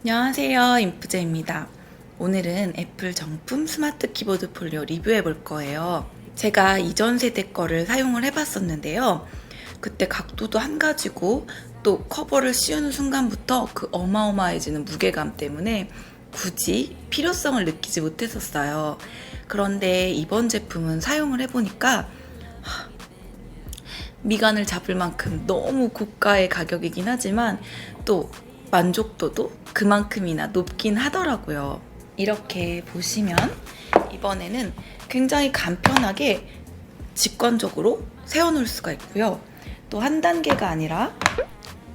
안녕하세요, 인프제입니다. 오늘은 애플 정품 스마트 키보드 폴리오 리뷰해 볼 거예요. 제가 이전 세대 거를 사용을 해봤었는데요. 그때 각도도 한 가지고 또 커버를 씌우는 순간부터 그 어마어마해지는 무게감 때문에 굳이 필요성을 느끼지 못했었어요. 그런데 이번 제품은 사용을 해보니까 미간을 잡을 만큼 너무 고가의 가격이긴 하지만 또 만족도도 그만큼이나 높긴 하더라고요. 이렇게 보시면 이번에는 굉장히 간편하게 직관적으로 세워놓을 수가 있고요. 또 한 단계가 아니라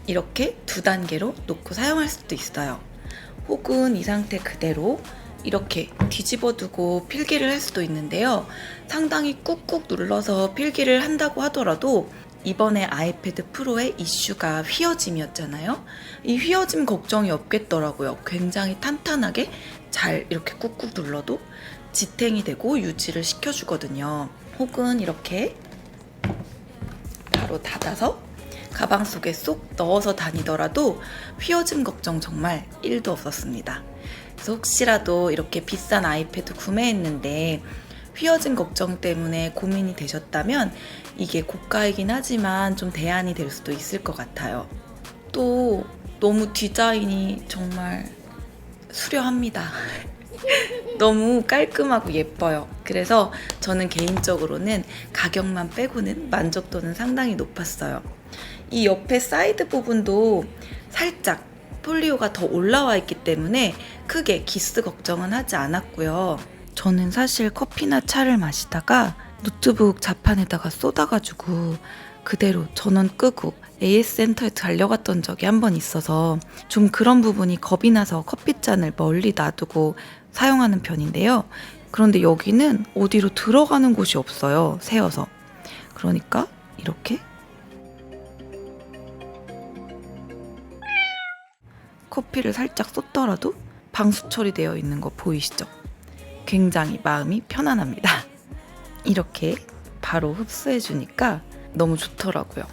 이렇게 두 단계로 놓고 사용할 수도 있어요. 혹은 이 상태 그대로 이렇게 뒤집어 두고 필기를 할 수도 있는데요. 상당히 꾹꾹 눌러서 필기를 한다고 하더라도 이번에 아이패드 프로의 이슈가 휘어짐이었잖아요. 이 휘어짐 걱정이 없겠더라고요. 굉장히 탄탄하게 잘 이렇게 꾹꾹 눌러도 지탱이 되고 유지를 시켜주거든요. 혹은 이렇게 바로 닫아서 가방 속에 쏙 넣어서 다니더라도 휘어짐 걱정 정말 1도 없었습니다. 그래서 혹시라도 이렇게 비싼 아이패드 구매했는데 휘어짐 걱정 때문에 고민이 되셨다면 이게 고가이긴 하지만 좀 대안이 될 수도 있을 것 같아요. 또 너무 디자인이 정말 수려합니다. 너무 깔끔하고 예뻐요. 그래서 저는 개인적으로는 가격만 빼고는 만족도는 상당히 높았어요. 이 옆에 사이드 부분도 살짝 폴리오가 더 올라와 있기 때문에 크게 기스 걱정은 하지 않았고요. 저는 사실 커피나 차를 마시다가 노트북 자판에다가 쏟아가지고 그대로 전원 끄고 AS 센터에 달려갔던 적이 한 번 있어서 좀 그런 부분이 겁이 나서 커피잔을 멀리 놔두고 사용하는 편인데요. 그런데 여기는 어디로 들어가는 곳이 없어요. 세워서. 그러니까 이렇게 커피를 살짝 쏟더라도 방수 처리되어 있는 거 보이시죠? 굉장히 마음이 편안합니다. 이렇게 바로 흡수해주니까 너무 좋더라고요.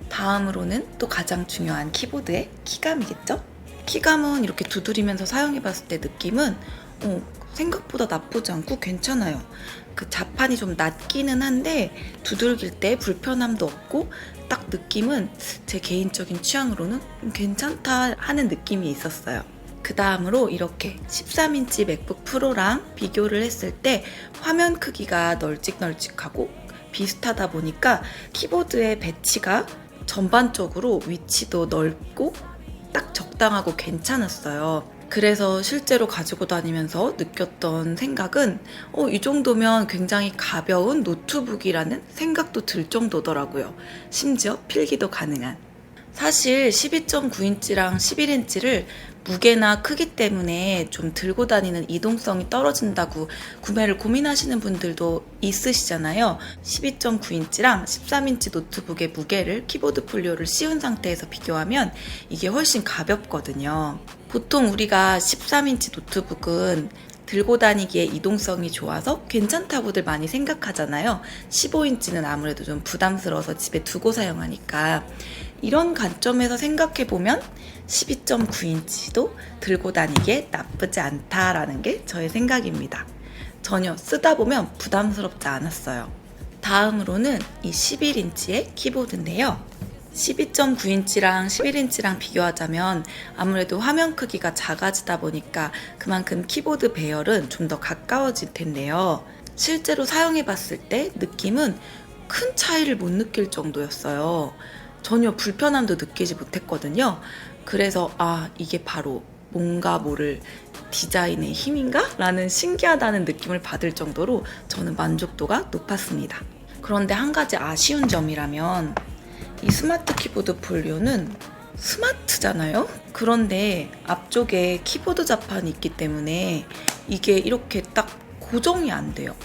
다음으로는 또 가장 중요한 키보드의 키감이겠죠? 키감은 이렇게 두드리면서 사용해봤을 때 느낌은 생각보다 나쁘지 않고 괜찮아요. 그 자판이 좀 낮기는 한데 두들길 때 불편함도 없고 딱 느낌은 제 개인적인 취향으로는 괜찮다 하는 느낌이 있었어요. 그 다음으로 이렇게 13인치 맥북 프로랑 비교를 했을 때 화면 크기가 널찍널찍하고 비슷하다 보니까 키보드의 배치가 전반적으로 위치도 넓고 딱 적당하고 괜찮았어요. 그래서 실제로 가지고 다니면서 느꼈던 생각은 이 정도면 굉장히 가벼운 노트북이라는 생각도 들 정도더라고요. 심지어 필기도 가능한. 사실 12.9인치랑 11인치를 무게나 크기 때문에 좀 들고 다니는 이동성이 떨어진다고 구매를 고민하시는 분들도 있으시잖아요. 12.9인치랑 13인치 노트북의 무게를 키보드 폴리오를 씌운 상태에서 비교하면 이게 훨씬 가볍거든요. 보통 우리가 13인치 노트북은 들고 다니기에 이동성이 좋아서 괜찮다고들 많이 생각하잖아요. 15인치는 아무래도 좀 부담스러워서 집에 두고 사용하니까. 이런 관점에서 생각해보면 12.9인치도 들고 다니기에 나쁘지 않다라는 게 저의 생각입니다. 전혀 쓰다 보면 부담스럽지 않았어요. 다음으로는 이 11인치의 키보드인데요. 12.9인치랑 11인치랑 비교하자면 아무래도 화면 크기가 작아지다 보니까 그만큼 키보드 배열은 좀 더 가까워질 텐데요. 실제로 사용해봤을 때 느낌은 큰 차이를 못 느낄 정도였어요. 전혀 불편함도 느끼지 못했거든요. 그래서 이게 바로 뭔가 모를 디자인의 힘인가? 라는 신기하다는 느낌을 받을 정도로 저는 만족도가 높았습니다. 그런데 한 가지 아쉬운 점이라면 이 스마트 키보드 폴리오는 스마트잖아요? 그런데 앞쪽에 키보드 자판이 있기 때문에 이게 이렇게 딱 고정이 안 돼요.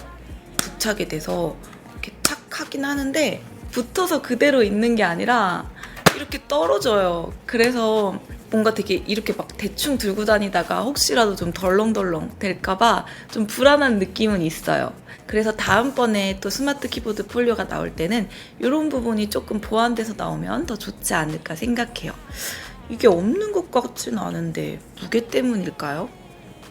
부착이 돼서 이렇게 착 하긴 하는데 붙어서 그대로 있는 게 아니라 이렇게 떨어져요. 그래서 뭔가 되게 이렇게 막 대충 들고 다니다가 혹시라도 좀 덜렁덜렁 될까봐 좀 불안한 느낌은 있어요. 그래서 다음번에 또 스마트 키보드 폴리오가 나올 때는 이런 부분이 조금 보완돼서 나오면 더 좋지 않을까 생각해요. 이게 없는 것 같지는 않은데 무게 때문일까요?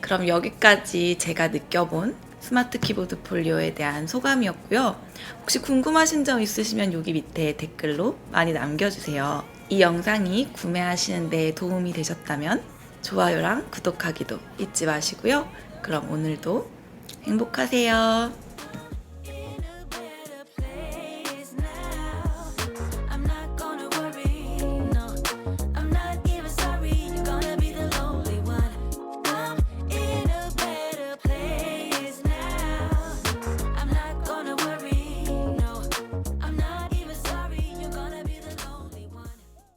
그럼 여기까지 제가 느껴본 스마트 키보드 폴리오에 대한 소감이었고요. 혹시 궁금하신 점 있으시면 여기 밑에 댓글로 많이 남겨주세요. 이 영상이 구매하시는 데 도움이 되셨다면 좋아요랑 구독하기도 잊지 마시고요. 그럼 오늘도 행복하세요.